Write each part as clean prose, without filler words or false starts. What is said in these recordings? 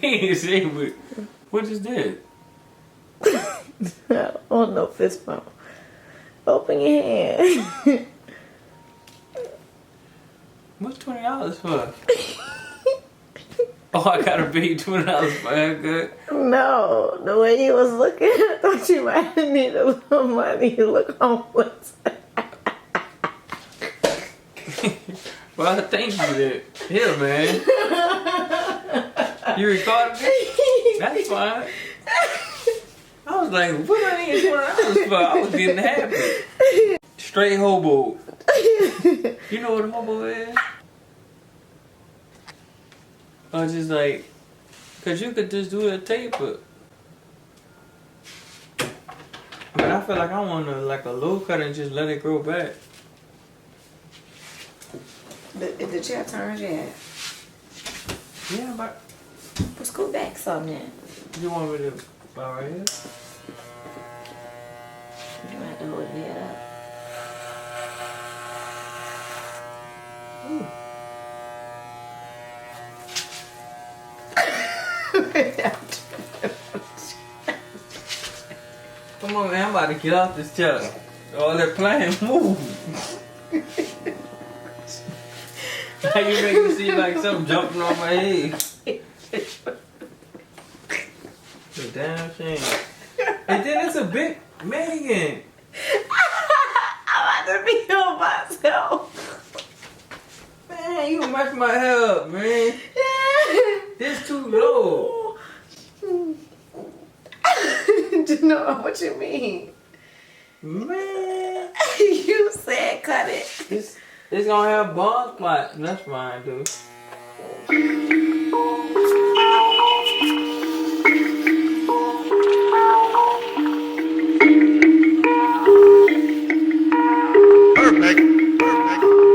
ain't say what is that? Oh no, fist bump. Open your hand. What's $20 for? Oh, I gotta pay you $20 for a haircut? No, the way you was looking, I thought you might need a little money. You look homeless. Well, thank you for that. Here, man. You recorded it? That's fine. I was like, what I need $20 for? I was getting happy. Straight hobo. You know what a hobo is? Or just like, cause you could just do a taper. But I feel like I want to like a low cut and just let it grow back. The chair turns yet? Yeah, but Let's go back some then. you want me to bow right here? You have to hold your head up. Come on, man, I'm about to get off this chair. All that playing, move. How you make me see like something jumping on my head? The damn shame. And then it's a big Megan. I'm about to be on myself. Man, you mess my hair up, man. This too low. You know what you mean? Man. You said cut it. It's gonna have bald spots. That's fine, dude. Perfect.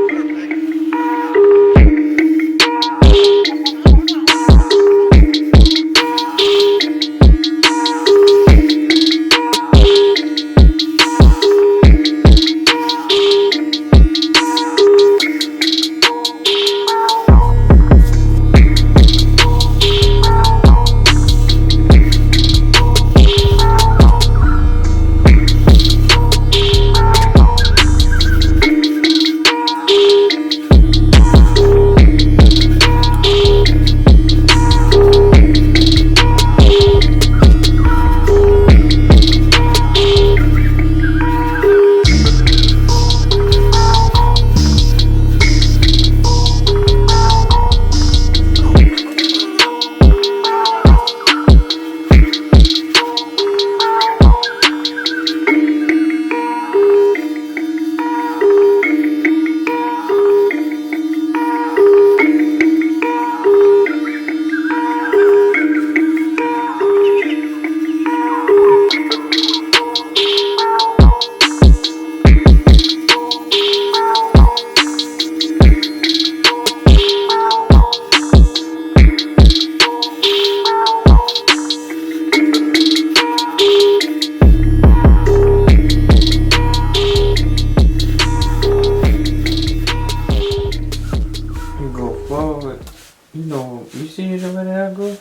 You know, you see it over there, go?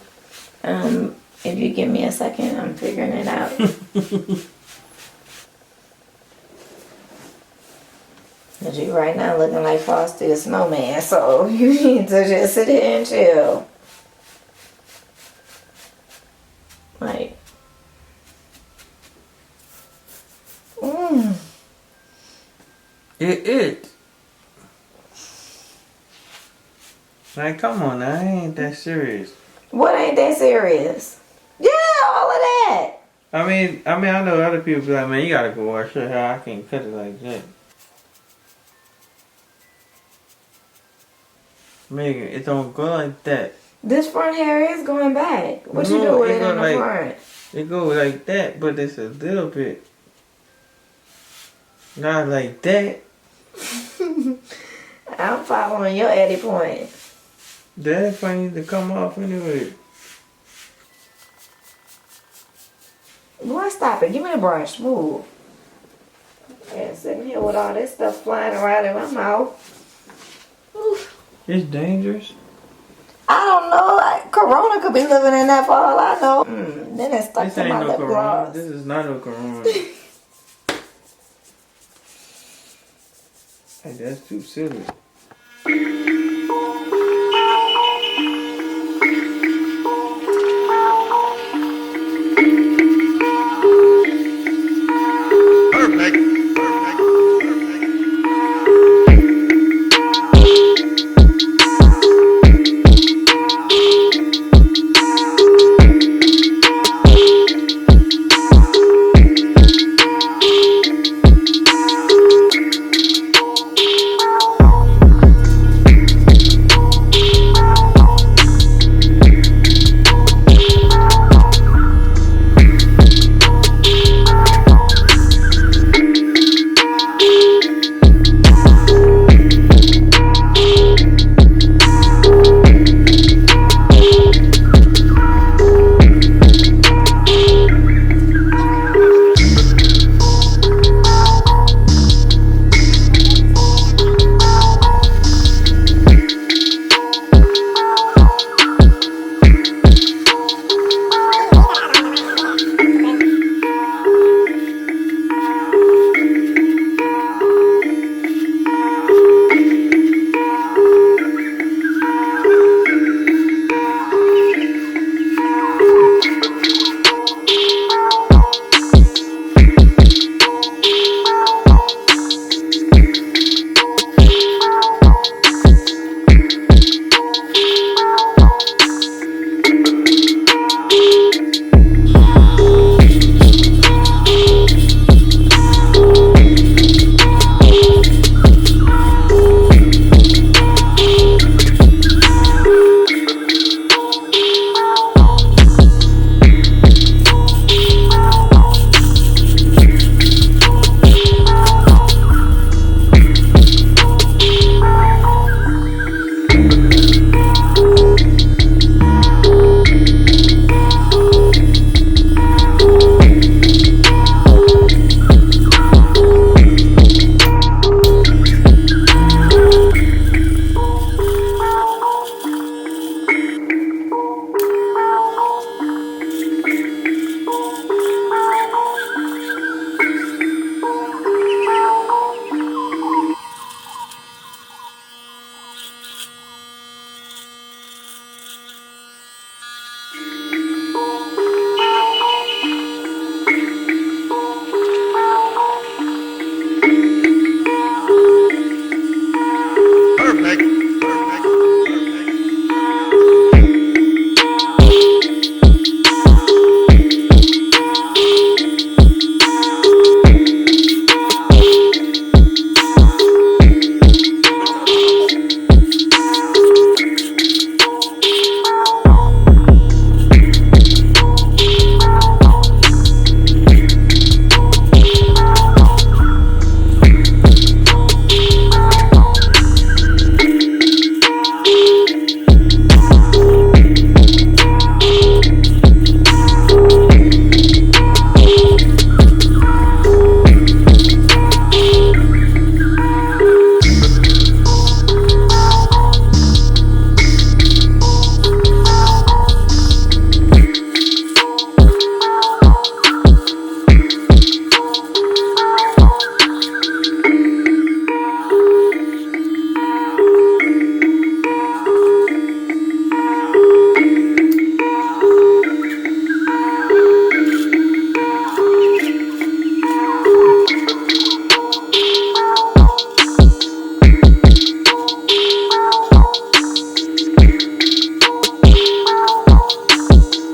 If you give me a second, I'm figuring it out. Cause you right now looking like Frosty the Snowman, so you need to just sit here and chill. Like, It. Like, come on now, I ain't that serious. what ain't that serious? Yeah, all of that. I mean, I know other people be like, man, you gotta go wash your hair. I can't cut it like that. Megan, it don't go like that. This front hair is going back. What you No, do with it it go in the like- front? It go like that, but it's a little bit. Not like that. I'm following your Eddie point. That funny to come off anyway. Boy, stop it. Give me the brush. Move. Yeah, sitting here with all this stuff flying around in my mouth. Oof. It's dangerous. I don't know. Like, Corona could be living in that for all I know. Then it's stuck This to ain't my no lip corona. gloss. This is not no corona. Hey, that's too silly. Perfect. Perfect.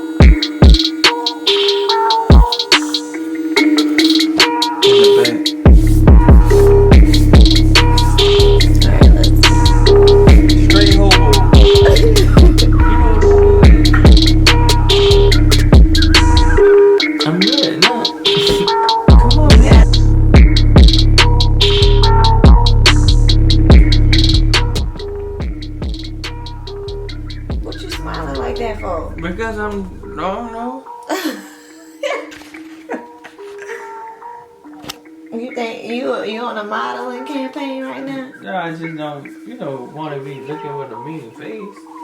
Perfect. Perfect. Because I'm, no. You think you on a modeling campaign right now? No, I just don't, want to be looking with a mean face.